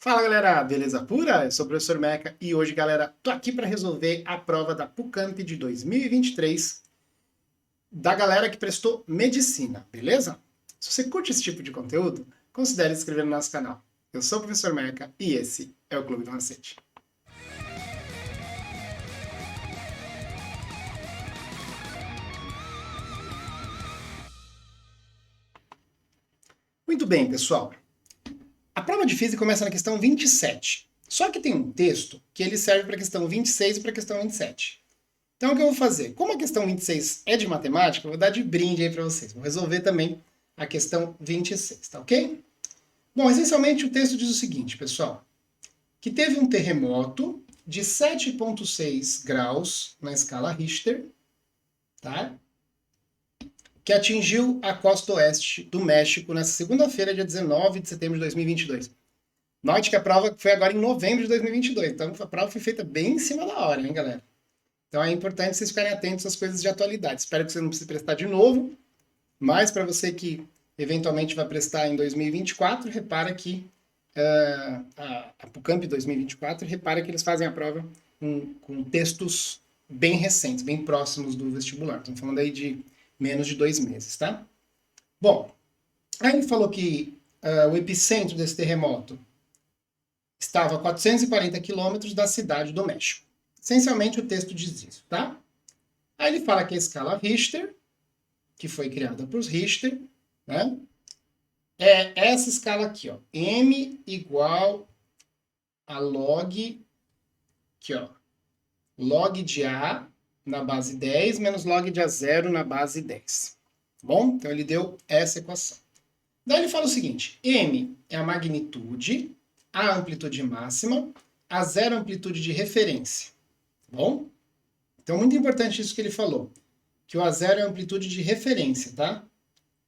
Fala galera, beleza pura? Eu sou o professor Meca e hoje, galera, tô aqui para resolver a prova da PUCamp de 2023 da galera que prestou medicina, beleza? Se você curte esse tipo de conteúdo, considere se inscrever no nosso canal. Eu sou o professor Meca e esse é o Clube do Macete. Muito bem, pessoal. A prova de física começa na questão 27. Só que tem um texto que ele serve para a questão 26 e para a questão 27. Então, o que eu vou fazer? Como a questão 26 é de matemática, eu vou dar de brinde aí para vocês. Vou resolver também a questão 26, tá ok? Bom, essencialmente o texto diz o seguinte, pessoal. Que teve um terremoto de 7,6 graus na escala Richter, tá? Que atingiu a costa oeste do México nessa segunda-feira, dia 19 de setembro de 2022. Note que a prova foi agora em novembro de 2022, então a prova foi feita bem em cima da hora, hein, galera? Então é importante vocês ficarem atentos às coisas de atualidade. Espero que você não precise prestar de novo, mas para você que eventualmente vai prestar em 2024, repara que a PUCamp 2024, repara que eles fazem a prova com textos bem recentes, bem próximos do vestibular. Estamos falando aí de menos de 2 meses, tá? Bom, aí ele falou que o epicentro desse terremoto estava a 440 quilômetros da cidade do México. Essencialmente o texto diz isso, tá? Aí ele fala que a escala Richter, que foi criada por Richter, né? É essa escala aqui, ó. M igual a log, aqui, ó. Log de A na base 10 menos log de A0 na base 10. Tá bom? Então ele deu essa equação. Daí ele fala o seguinte, M é a magnitude, A a amplitude máxima, A0 a amplitude de referência. Tá bom? Então, muito importante isso que ele falou, que o A0 é a amplitude de referência, tá?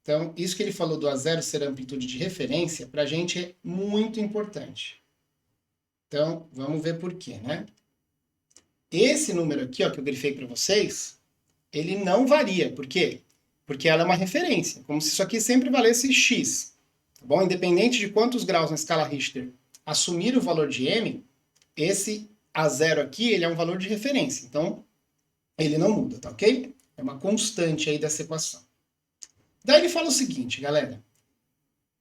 Então, isso que ele falou do A0 ser a amplitude de referência, para a gente é muito importante. Então, vamos ver por quê, né? Esse número aqui, ó, que eu grifei para vocês, ele não varia. Por quê? Porque ela é uma referência, como se isso aqui sempre valesse x. Tá bom? Independente de quantos graus na escala Richter assumir o valor de m, esse A0 aqui, ele é um valor de referência. Então, ele não muda, tá ok? É uma constante aí dessa equação. Daí ele fala o seguinte, galera.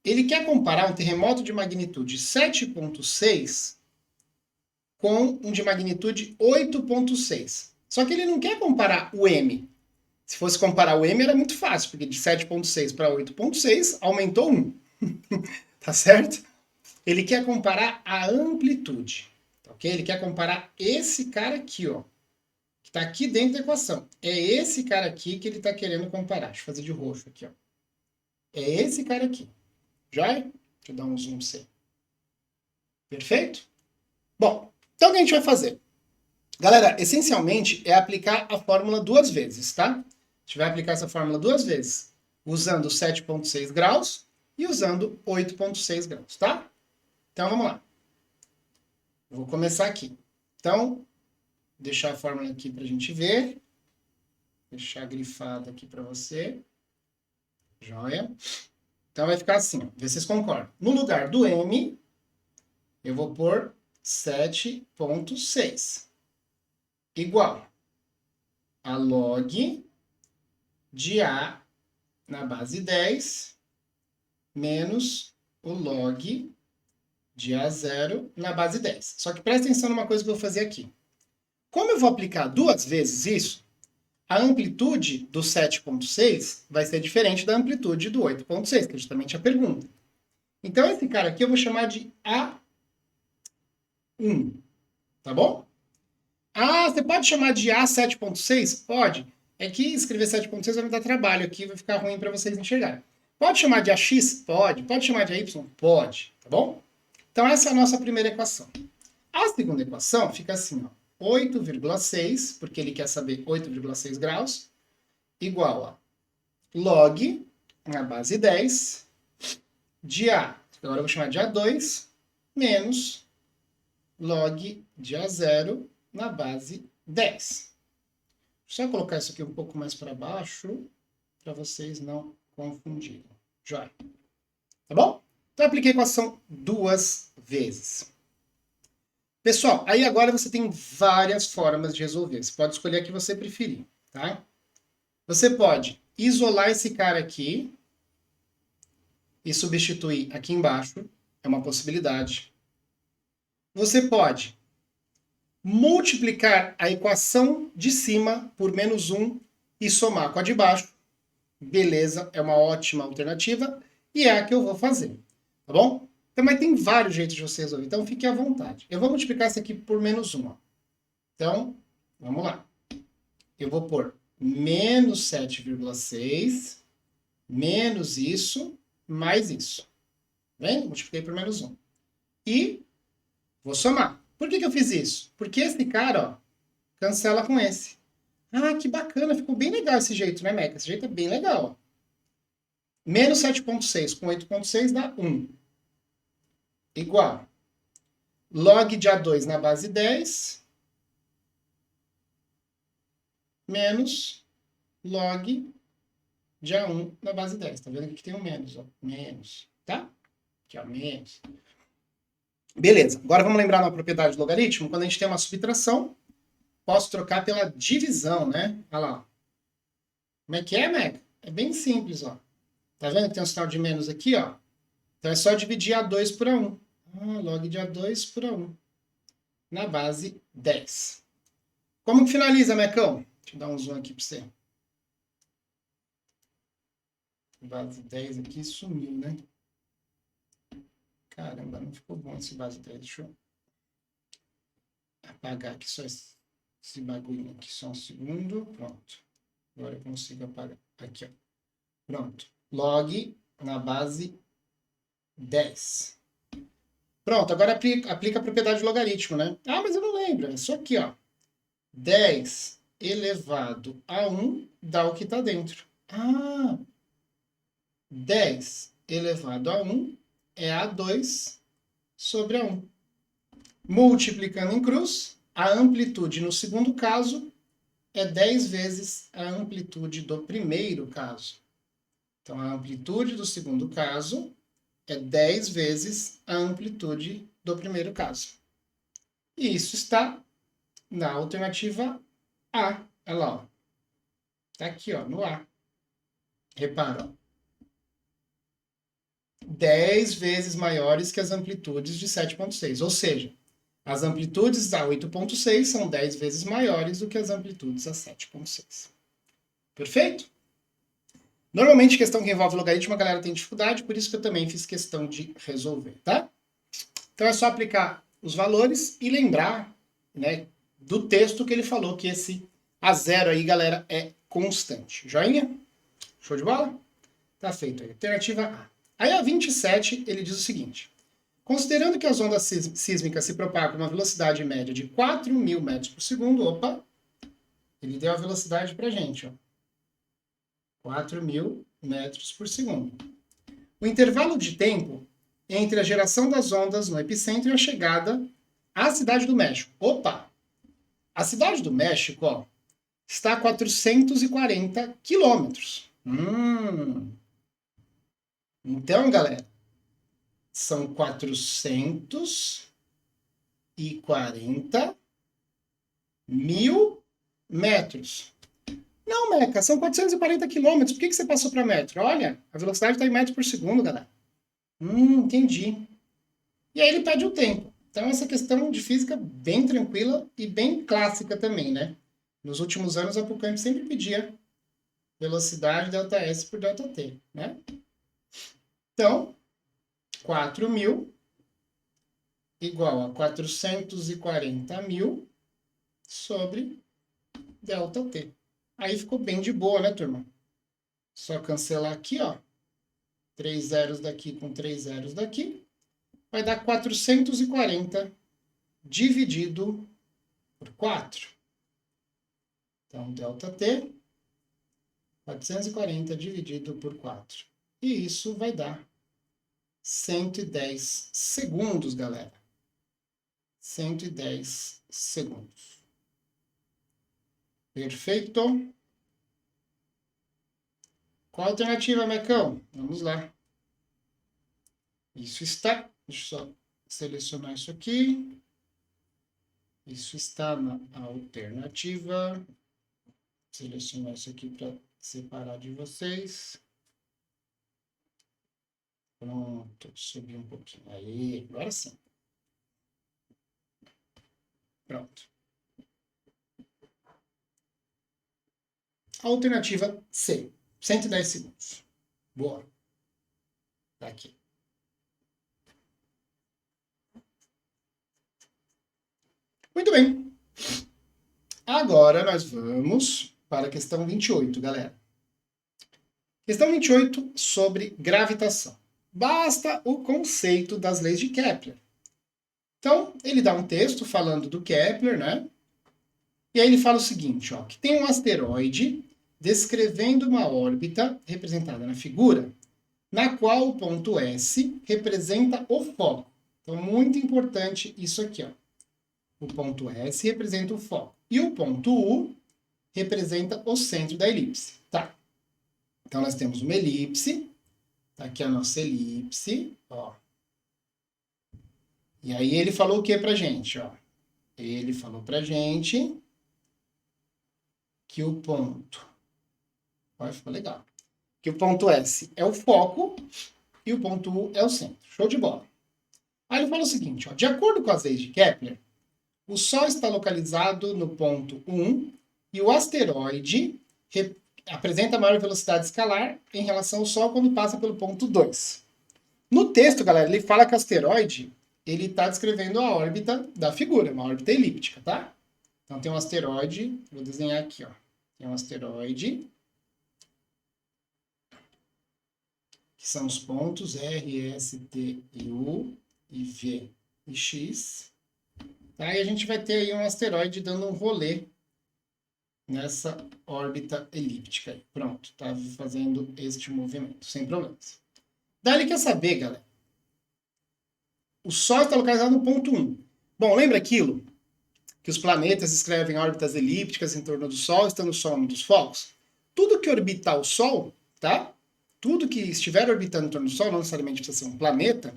Ele quer comparar um terremoto de magnitude 7,6 com um de magnitude 8,6. Só que ele não quer comparar o M. Se fosse comparar o M era muito fácil, porque de 7,6 para 8,6 aumentou 1. Tá certo? Ele quer comparar a amplitude. Ok? Ele quer comparar esse cara aqui, ó. Que está aqui dentro da equação. É esse cara aqui que ele está querendo comparar. Deixa eu fazer de roxo aqui, ó. É esse cara aqui. Já? Deixa eu dar um zoom pra você. Perfeito? Bom, então o que a gente vai fazer? Galera, essencialmente é aplicar a fórmula duas vezes, tá? A gente vai aplicar essa fórmula duas vezes, usando 7,6 graus e usando 8,6 graus, tá? Então vamos lá. Eu vou começar aqui. Então, deixar a fórmula aqui para a gente ver. Deixar grifada aqui para você. Joia. Então vai ficar assim, ó. Vê se vocês concordam. No lugar do M, eu vou pôr 7,6 igual a log de A na base 10 menos o log de A0 na base 10. Só que presta atenção numa coisa que eu vou fazer aqui. Como eu vou aplicar duas vezes isso, a amplitude do 7,6 vai ser diferente da amplitude do 8,6, que é justamente a pergunta. Então esse cara aqui eu vou chamar de A1, tá bom? Ah, você pode chamar de A7,6? Pode. É que escrever 7,6 vai me dar trabalho aqui, vai ficar ruim para vocês enxergarem. Pode chamar de AX? Pode. Pode chamar de AY? Pode. Tá bom? Então essa é a nossa primeira equação. A segunda equação fica assim, ó. 8,6, porque ele quer saber 8,6 graus, igual a log na base 10 de A, agora eu vou chamar de A2, menos log de A0 na base 10. Só colocar isso aqui um pouco mais para baixo, para vocês não confundirem. Joia. Tá bom? Então, eu apliquei a equação duas vezes. Pessoal, aí agora você tem várias formas de resolver. Você pode escolher a que você preferir, tá? Você pode isolar esse cara aqui e substituir aqui embaixo. É uma possibilidade. Você pode multiplicar a equação de cima por menos 1 e somar com a de baixo. Beleza, é uma ótima alternativa e é a que eu vou fazer, tá bom? Então, mas tem vários jeitos de você resolver, então fique à vontade. Eu vou multiplicar isso aqui por menos 1. Ó. Então, vamos lá. Eu vou pôr menos 7,6 menos isso mais isso. Vem? Multipliquei por menos 1. E vou somar. Por que eu fiz isso? Porque esse cara, ó, cancela com esse. Ah, que bacana. Ficou bem legal esse jeito, né, Meca? Esse jeito é bem legal. Ó. Menos 7,6 com 8,6 dá 1. Igual. Log de A2 na base 10 menos log de A1 na base 10. Tá vendo que tem um menos, ó. Menos, tá? Aqui, ó, menos. Beleza. Agora vamos lembrar uma propriedade do logaritmo. Quando a gente tem uma subtração, posso trocar pela divisão, né? Olha lá. Como é que é, Meca? É bem simples, ó. Tá vendo que tem um sinal de menos aqui, ó? Então é só dividir A2 por A1. Log de A2 por A1. Na base 10. Como que finaliza, Mecão? Deixa eu dar um zoom aqui para você. Base 10 aqui sumiu, né? Caramba, não ficou bom esse base 10. Deixa eu apagar aqui só esse bagulho aqui. Só um segundo. Pronto. Agora eu consigo apagar. Aqui, ó. Pronto. Log na base 10. Pronto, agora aplica a propriedade de logaritmo, né? Ah, mas eu não lembro. É só aqui, ó. 10 elevado a 1 dá o que está dentro. 10 elevado a 1 é A2 sobre A1. Multiplicando em cruz, a amplitude no segundo caso é 10 vezes a amplitude do primeiro caso. Então, a amplitude do segundo caso é 10 vezes a amplitude do primeiro caso. E isso está na alternativa A. Olha lá, ó. Tá aqui, ó, no A. Repara, ó. 10 vezes maiores que as amplitudes de 7,6. Ou seja, as amplitudes a 8,6 são 10 vezes maiores do que as amplitudes a 7,6. Perfeito? Normalmente, questão que envolve logaritmo, a galera tem dificuldade, por isso que eu também fiz questão de resolver, tá? Então é só aplicar os valores e lembrar, né, do texto que ele falou que esse A0 aí, galera, é constante. Joinha? Show de bola? Tá feito aí. Alternativa A. Aí a 27, ele diz o seguinte. Considerando que as ondas sísmicas se propagam com uma velocidade média de 4.000 metros por segundo, opa, ele deu a velocidade pra gente, ó. 4.000 metros por segundo. O intervalo de tempo entre a geração das ondas no epicentro e a chegada à cidade do México. Opa! A cidade do México, ó, está a 440 quilômetros. Então, galera, são 440 mil metros. Não, Meca, são 440 quilômetros. Por que você passou para metro? Olha, a velocidade está em metros por segundo, galera. Entendi. E aí ele pede o tempo. Então, essa questão de física bem tranquila e bem clássica também, né? Nos últimos anos, a PUCamp sempre pedia velocidade ΔS por ΔT, né? Então, 4.000 igual a 440 mil sobre ΔT. Aí ficou bem de boa, né, turma? Só cancelar aqui, ó. 3 zeros daqui com 3 zeros daqui. Vai dar 440 dividido por 4. Então, ΔT, 440 dividido por 4. E isso vai dar 110 segundos, galera. 110 segundos. Perfeito? Qual a alternativa, Mecão? Vamos lá. Isso está... Deixa eu só selecionar isso aqui. Isso está na alternativa. Selecionar isso aqui para separar de vocês. Pronto, subi um pouquinho. Aí, agora sim. Pronto. Alternativa C, 110 segundos. Boa. Tá aqui. Muito bem. Agora nós vamos para a questão 28, galera. Questão 28 sobre gravitação. Basta o conceito das leis de Kepler. Então, ele dá um texto falando do Kepler, né? E aí ele fala o seguinte, ó, que tem um asteroide descrevendo uma órbita representada na figura, na qual o ponto S representa o foco. Então, muito importante isso aqui, ó. O ponto S representa o foco. E o ponto U representa o centro da elipse. Tá. Então, nós temos uma elipse. Tá aqui a nossa elipse, ó. E aí ele falou o que pra gente, ó? Ele falou pra gente que o ponto... Olha, ficou legal. Que o ponto S é o foco e o ponto U é o centro. Show de bola. Aí ele fala o seguinte, ó. De acordo com as leis de Kepler, o Sol está localizado no ponto 1 e o asteroide apresenta maior velocidade escalar em relação ao Sol quando passa pelo ponto 2. No texto, galera, ele fala que o asteroide ele está descrevendo a órbita da figura, uma órbita elíptica, tá? Então tem um asteroide, vou desenhar aqui, ó. Tem um asteroide, que são os pontos R, S, T e U, e V e X. Tá? E a gente vai ter aí um asteroide dando um rolê nessa órbita elíptica. Pronto, tá fazendo este movimento, sem problemas. Daí ele quer saber, galera, o Sol está localizado no ponto 1. Bom, lembra aquilo? Que os planetas escrevem órbitas elípticas em torno do Sol, estando o Sol num dos focos? Tudo que orbitar o Sol, tá? Tudo que estiver orbitando em torno do Sol, não necessariamente precisa ser um planeta,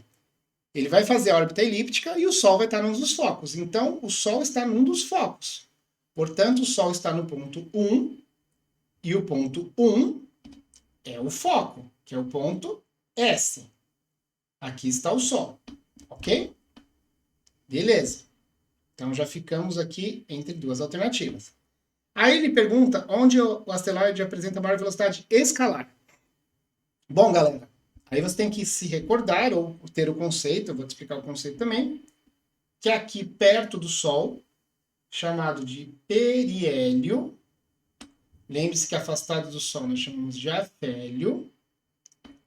ele vai fazer a órbita elíptica e o Sol vai estar num dos focos. Então, o Sol está num dos focos. Portanto, o Sol está no ponto 1 e o ponto 1 é o foco, que é o ponto S. Aqui está o Sol. Ok? Beleza. Então já ficamos aqui entre duas alternativas. Aí ele pergunta onde o asteroide apresenta maior velocidade escalar. Bom, galera, aí você tem que se recordar ou ter o conceito, eu vou te explicar o conceito também, que aqui perto do Sol, chamado de periélio, lembre-se que afastado do Sol nós chamamos de afélio,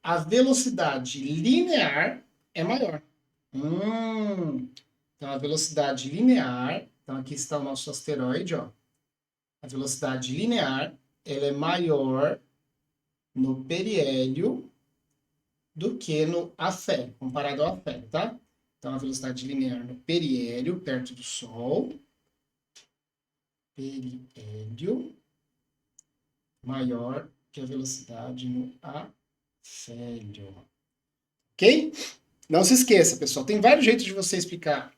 a velocidade linear é maior. Então, a velocidade linear, então aqui está o nosso asteroide, ó. A velocidade linear, ela é maior no periélio do que no afélio, comparado ao afélio, tá? Então, a velocidade linear no periélio, perto do Sol, periélio, maior que a velocidade no afélio. Ok? Não se esqueça, pessoal, tem vários jeitos de você explicar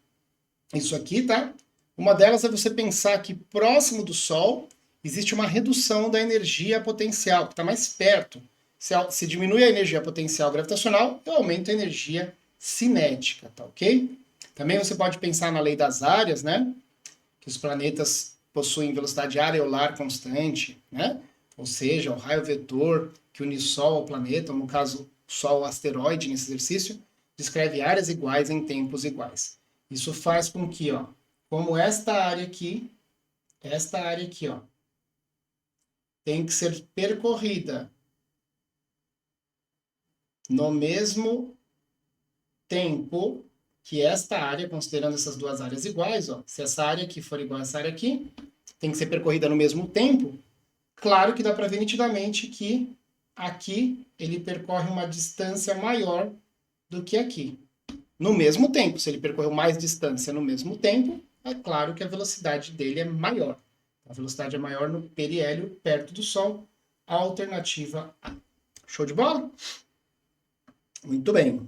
isso aqui, tá? Uma delas é você pensar que próximo do Sol existe uma redução da energia potencial, que está mais perto. Se diminui a energia potencial gravitacional, eu aumento a energia cinética, tá ok? Também você pode pensar na lei das áreas, né? Que os planetas possuem velocidade areolar constante, né? Ou seja, o raio vetor que une Sol ao planeta, ou no caso, Sol ao asteroide nesse exercício, descreve áreas iguais em tempos iguais. Isso faz com que, ó, como esta área aqui, ó, tem que ser percorrida no mesmo tempo que esta área, considerando essas duas áreas iguais, ó, se essa área aqui for igual a essa área aqui, tem que ser percorrida no mesmo tempo, claro que dá para ver nitidamente que aqui ele percorre uma distância maior do que aqui. No mesmo tempo, se ele percorreu mais distância no mesmo tempo, é claro que a velocidade dele é maior. A velocidade é maior no periélio, perto do Sol, a alternativa A. Show de bola? Muito bem.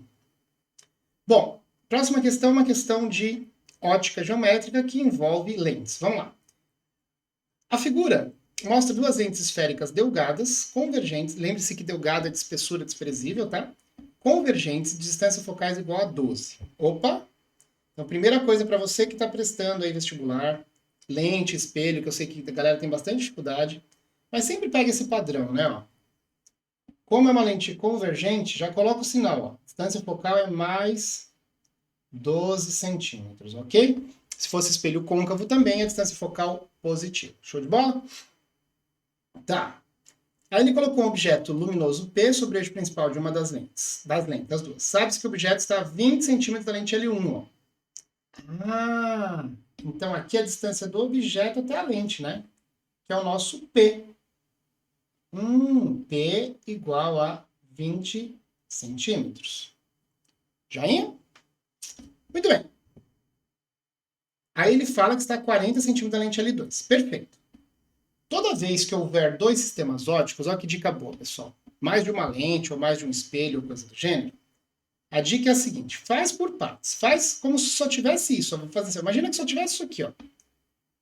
Bom, Próxima questão é uma questão de ótica geométrica que envolve lentes. Vamos lá. A figura mostra duas lentes esféricas delgadas, convergentes. Lembre-se que delgada é de espessura desprezível, tá? Convergentes, de distância focais igual a 12. Opa! Então, primeira coisa para você que está prestando aí vestibular, lente, espelho, que eu sei que a galera tem bastante dificuldade, mas sempre pega esse padrão, né? Ó. Como é uma lente convergente, já coloca o sinal, ó. Distância focal é mais 12 centímetros, ok? Se fosse espelho côncavo também, a distância focal positiva. Show de bola? Tá. Aí ele colocou um objeto luminoso P sobre o eixo principal de uma das lentes. Das duas. Sabe-se que o objeto está a 20 centímetros da lente L1, ó. Ah, então aqui é a distância do objeto até a lente, né? Que é o nosso P. P igual a 20 centímetros. Joinha? Muito bem. Aí ele fala que está a 40 centímetros da lente L2. Perfeito. Toda vez que houver dois sistemas ópticos, olha que dica boa, pessoal. Mais de uma lente ou mais de um espelho ou coisa do gênero. A dica é a seguinte, faz por partes. Faz como se só tivesse isso. Vou fazer assim. Imagina que só tivesse isso aqui, ó.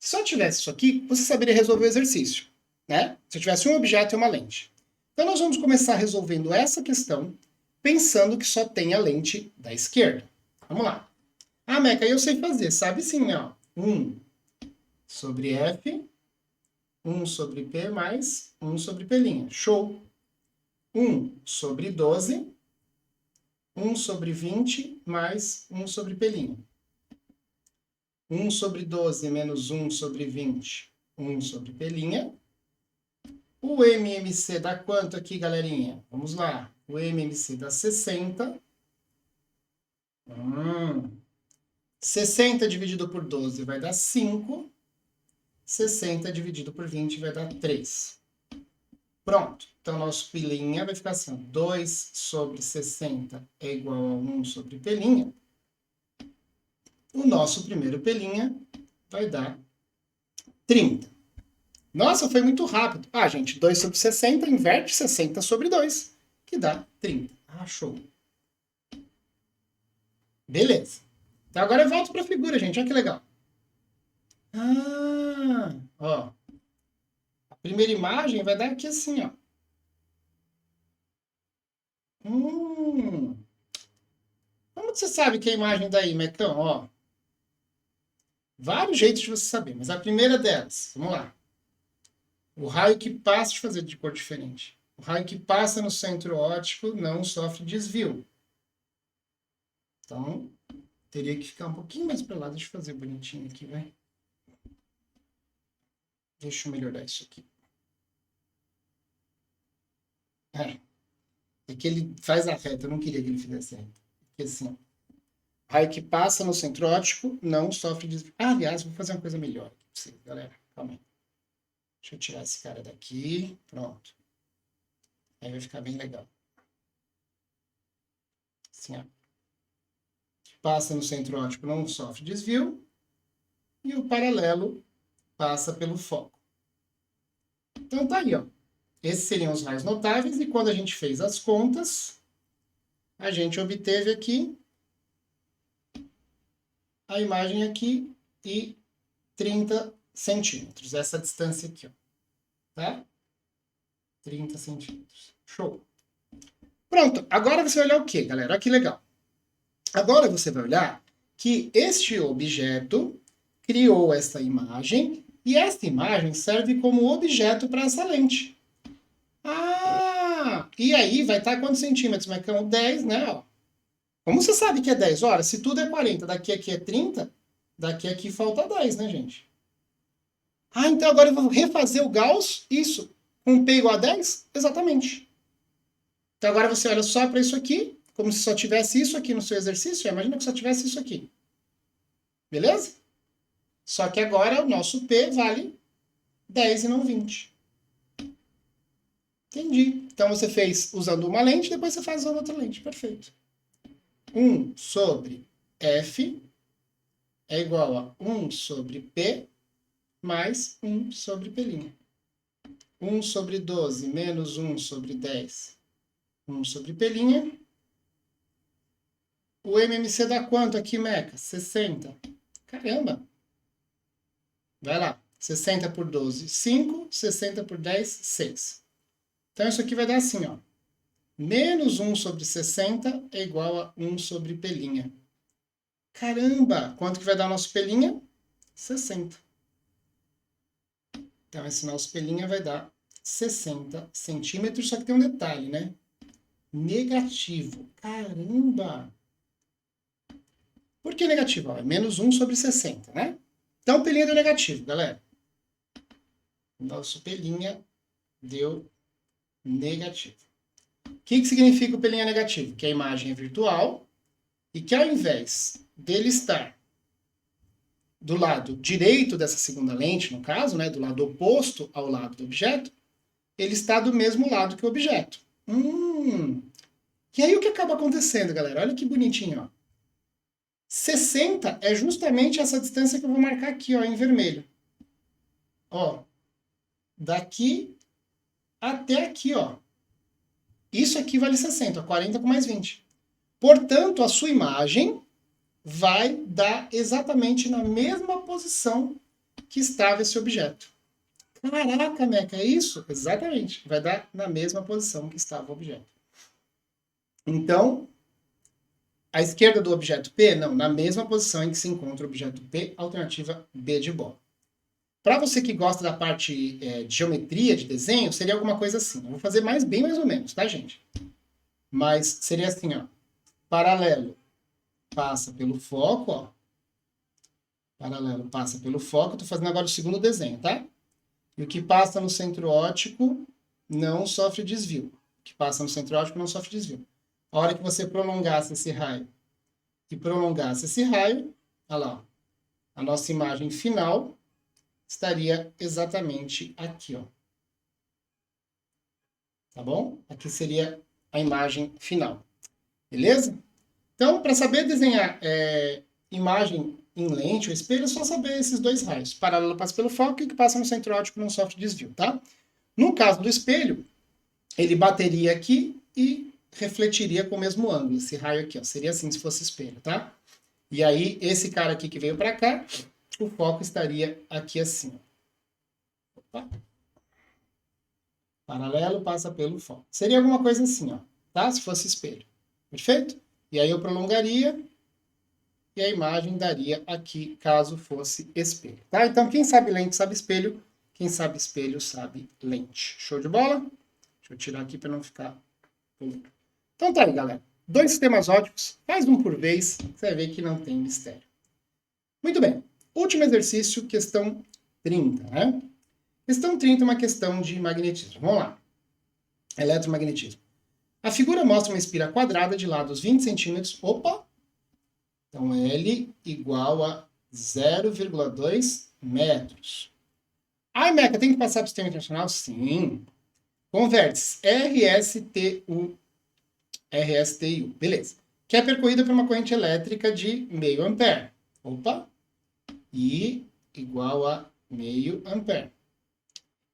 Se só tivesse isso aqui, você saberia resolver o exercício, né? Se eu tivesse um objeto e uma lente. Então nós vamos começar resolvendo essa questão pensando que só tem a lente da esquerda. Vamos lá. Ah, Meca, eu sei fazer. Sabe sim, né? Ó. 1 sobre F, 1 sobre P mais 1 sobre P'. Show! 1 sobre 12, 1 sobre 20 mais 1 sobre P'. 1 sobre 12 menos 1 sobre 20, 1 sobre P'. O MMC dá quanto aqui, galerinha? Vamos lá. O MMC dá 60. 60 dividido por 12 vai dar 5. 60 dividido por 20 vai dar 3. Pronto. Então, nosso P' vai ficar assim. 2 sobre 60 é igual a 1 sobre P'. O nosso primeiro P' vai dar 30. Nossa, foi muito rápido. Ah, gente, 2 sobre 60 inverte 60 sobre 2, que dá 30. Ah, show. Beleza. Então agora eu volto para a figura, gente. Olha que legal. Ah, ó. A primeira imagem vai dar aqui assim, ó. Como você sabe que é a imagem daí, Mecão? Ó. Vários jeitos de você saber, mas a primeira delas, vamos lá. O raio que passa, deixa eu fazer de cor diferente. O raio que passa no centro óptico não sofre desvio. Então, teria que ficar um pouquinho mais para lá. Deixa eu fazer bonitinho aqui, vai. Deixa eu melhorar isso aqui. É que ele faz a reta, eu não queria que ele fizesse a reta. Porque assim, raio que passa no centro óptico não sofre desvio. Ah, aliás, vou fazer uma coisa melhor aqui pra vocês, galera. Calma aí. Deixa eu tirar esse cara daqui. Pronto. Aí vai ficar bem legal. Assim, ó. Passa no centro óptico não sofre desvio. E o paralelo passa pelo foco. Então tá aí, ó. Esses seriam os raios notáveis, e quando a gente fez as contas, a gente obteve aqui a imagem aqui e 30 centímetros. Essa distância aqui, ó. Tá? 30 centímetros. Show. Pronto. Agora você vai olhar o quê, galera? Olha que legal. Agora você vai olhar que este objeto criou essa imagem e esta imagem serve como objeto para essa lente. Ah! E aí vai estar quantos centímetros, Marcão? 10, né? Ó. Como você sabe que é 10? Ora, se tudo é 40, daqui aqui é 30, daqui aqui falta 10, né, gente? Ah, então agora eu vou refazer o Gauss, isso, com P igual a 10? Exatamente. Então agora você olha só para isso aqui, como se só tivesse isso aqui no seu exercício. Imagina que só tivesse isso aqui. Beleza? Só que agora o nosso P vale 10 e não 20. Entendi. Então você fez usando uma lente, depois você faz usando outra lente. Perfeito. 1 sobre F é igual a 1 sobre P mais 1 sobre P'. 1 sobre 12 menos 1 sobre 10. 1 sobre P'. O MMC dá quanto aqui, Meca? 60. Caramba! Vai lá. 60 por 12, 5. 60 por 10, 6. Então, isso aqui vai dar assim, ó. Menos 1 sobre 60 é igual a 1 sobre pelinha. Caramba! Quanto que vai dar o nosso pelinha? 60. Então, esse nosso pelinha vai dar 60 centímetros, só que tem um detalhe, né? Negativo. Caramba! Por que negativo? Ó, é menos 1 sobre 60, né? Então, o pelinha deu negativo, galera. Nosso pelinha deu negativo. O que significa o pelinha negativo? Que a imagem é virtual e que ao invés dele estar do lado direito dessa segunda lente, no caso, né, do lado oposto ao lado do objeto, ele está do mesmo lado que o objeto. E aí o que acaba acontecendo, galera? Olha que bonitinho, ó. 60 é justamente essa distância que eu vou marcar aqui, ó, em vermelho. Ó, daqui até aqui, ó. Isso aqui vale 60, 40 com mais 20. Portanto, a sua imagem vai dar exatamente na mesma posição que estava esse objeto. Caraca, Meca, é isso? Exatamente. Vai dar na mesma posição que estava o objeto. Então, a esquerda do objeto P, não, na mesma posição em que se encontra o objeto P, alternativa B de bola. Para você que gosta da parte de geometria, de desenho, seria alguma coisa assim. Eu vou fazer bem mais ou menos, tá, gente? Mas seria assim, ó. Paralelo passa pelo foco, ó. Paralelo passa pelo foco. Estou fazendo agora o segundo desenho, tá? E o que passa no centro óptico não sofre desvio. O que passa no centro óptico não sofre desvio. A hora que você prolongasse esse raio e prolongasse esse raio, olha lá, ó, a nossa imagem final estaria exatamente aqui, ó. Tá bom? Aqui seria a imagem final. Beleza? Então, para saber desenhar imagem em lente ou espelho, é só saber esses dois raios. Paralelo passa pelo foco e o que passa no centro óptico não sofre desvio, tá? No caso do espelho, ele bateria aqui e refletiria com o mesmo ângulo. Esse raio aqui, ó, seria assim se fosse espelho, tá? E aí, esse cara aqui que veio para cá, o foco estaria aqui assim. Opa. Paralelo passa pelo foco. Seria alguma coisa assim, ó, tá? Se fosse espelho. Perfeito? E aí eu prolongaria e a imagem daria aqui, caso fosse espelho, tá? Então, quem sabe lente sabe espelho, quem sabe espelho sabe lente. Show de bola? Deixa eu tirar aqui para não ficar... Então tá aí, galera. 2 sistemas ópticos, faz um por vez, você vai ver que não tem mistério. Muito bem. Último exercício, questão 30, né? Questão 30 é uma questão de magnetismo. Vamos lá. Eletromagnetismo. A figura mostra uma espira quadrada de lados 20 centímetros. Opa! Então, L igual a 0,2 metros. Ai, Meca, tem que passar para o sistema internacional? Sim. Com vértices RSTU. Beleza. Que é percorrida por uma corrente elétrica de meio ampere. Opa! I igual a meio ampere.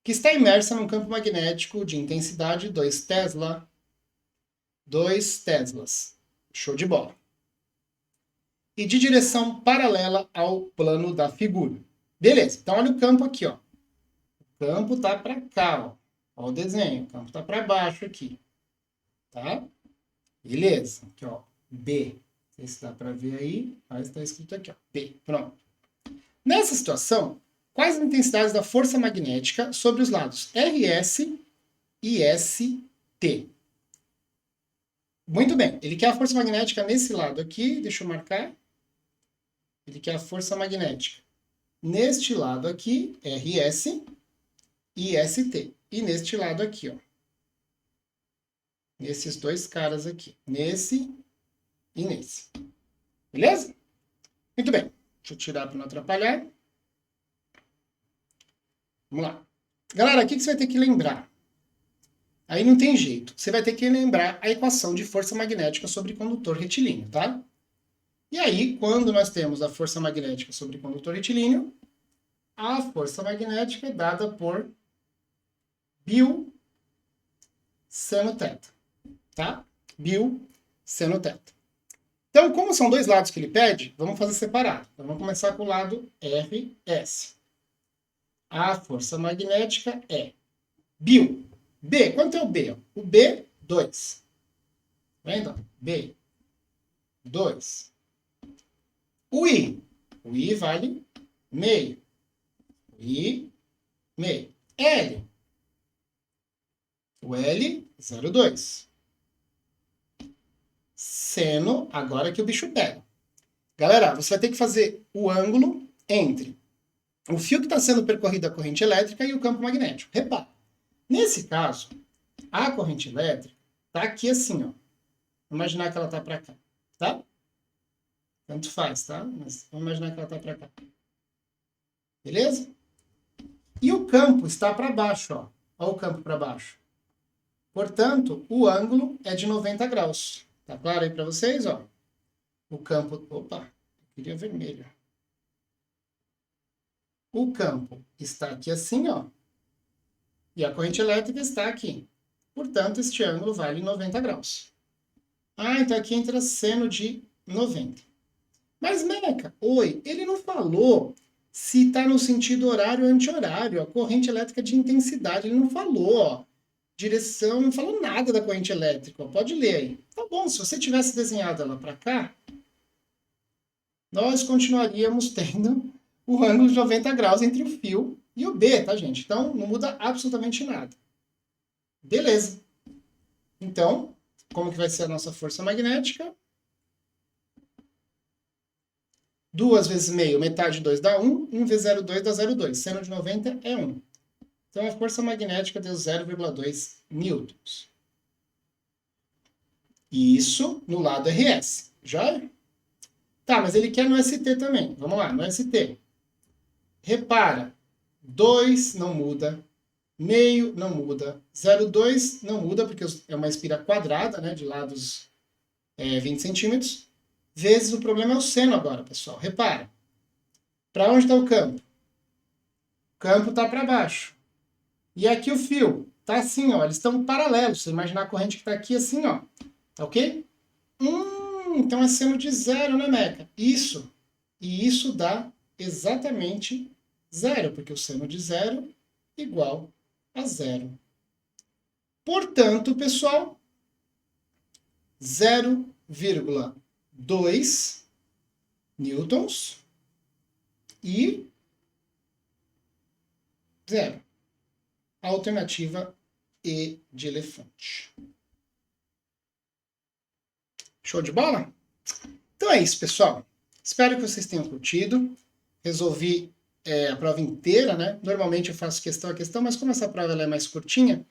Que está imersa num campo magnético de intensidade 2 Tesla. 2 Teslas. Show de bola. E de direção paralela ao plano da figura. Beleza, então olha o campo aqui, ó. O campo está para cá, ó. Olha o desenho, o campo está para baixo aqui. Tá? Beleza, aqui, ó. B. Não sei se dá para ver aí, mas está escrito aqui, ó. B. Pronto. Nessa situação, quais as intensidades da força magnética sobre os lados RS e ST? Muito bem, ele quer a força magnética nesse lado aqui, deixa eu marcar. Ele quer a força magnética neste lado aqui, RS e ST. E neste lado aqui, ó. Nesses dois caras aqui. Nesse e nesse. Beleza? Muito bem. Deixa eu tirar para não atrapalhar. Vamos lá. Galera, o que você vai ter que lembrar? Aí não tem jeito. Você vai ter que lembrar a equação de força magnética sobre condutor retilíneo, tá? E aí, quando nós temos a força magnética sobre condutor retilíneo, a força magnética é dada por Bill seno θ, tá? Bill seno θ. Então, como são dois lados que ele pede, vamos fazer separado. Então, vamos começar com o lado RS. A força magnética é Bill. B, quanto é o B? O B, 2. Tá vendo? B, 2. O I vale meio. O I, meio. L. O L, 0,2. Seno, agora que o bicho pega. Galera, você vai ter que fazer o ângulo entre o fio que está sendo percorrido a corrente elétrica e o campo magnético. Repara, nesse caso, a corrente elétrica está aqui assim, ó. Vamos imaginar que ela está para cá, tá? Tanto faz, tá? Mas vamos imaginar que ela está para cá. Beleza? E o campo está para baixo, ó. Olha o campo para baixo. Portanto, o ângulo é de 90 graus. Tá claro aí para vocês, ó? O campo... Opa, eu queria vermelho. O campo está aqui assim, ó. E a corrente elétrica está aqui. Portanto, este ângulo vale 90 graus. Ah, então aqui entra seno de 90. Mas, Meca, ele não falou se está no sentido horário ou anti-horário. A corrente elétrica de intensidade, ele não falou, ó. Direção, não falou nada da corrente elétrica. Ó. Pode ler aí. Tá bom, se você tivesse desenhado ela para cá, nós continuaríamos tendo o ângulo de 90 graus entre o fio e o B, tá, gente? Então, não muda absolutamente nada. Beleza. Então, como que vai ser a nossa força magnética? 2 vezes meio, metade de 2 dá 1. 1 vezes 0,2 dá 0,2. Seno de 90 é 1. Então, a força magnética deu 0,2 newtons. Isso no lado RS. Já? Tá, mas ele quer no ST também. Vamos lá, no ST. Repara, 2 não muda, meio não muda, 0,2 não muda, porque é uma espira quadrada, né, de lados 20 centímetros, vezes o problema é o seno agora, pessoal. Repara, para onde está o campo? O campo está para baixo. E aqui o fio está assim, ó, eles estão paralelos. Você imaginar a corrente que está aqui assim, ó, tá ok? Então é seno de 0, né, Meca? Isso. E isso dá exatamente 0, porque o seno de 0 igual a 0. Portanto, pessoal, 0,2 newtons e 0. Alternativa E de elefante. Show de bola? Então é isso, pessoal. Espero que vocês tenham curtido. Resolvi a prova inteira, né? Normalmente eu faço questão a questão, mas como essa prova ela é mais curtinha,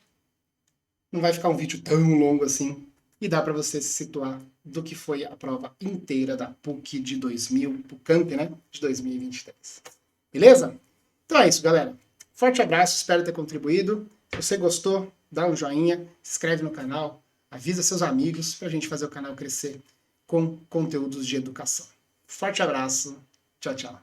não vai ficar um vídeo tão longo assim. E dá para você se situar do que foi a prova inteira da PUC de 2000, PUCamp, né? De 2023. Beleza? Então é isso, galera. Forte abraço, espero ter contribuído. Se você gostou, dá um joinha, se inscreve no canal, avisa seus amigos para a gente fazer o canal crescer com conteúdos de educação. Forte abraço, tchau, tchau.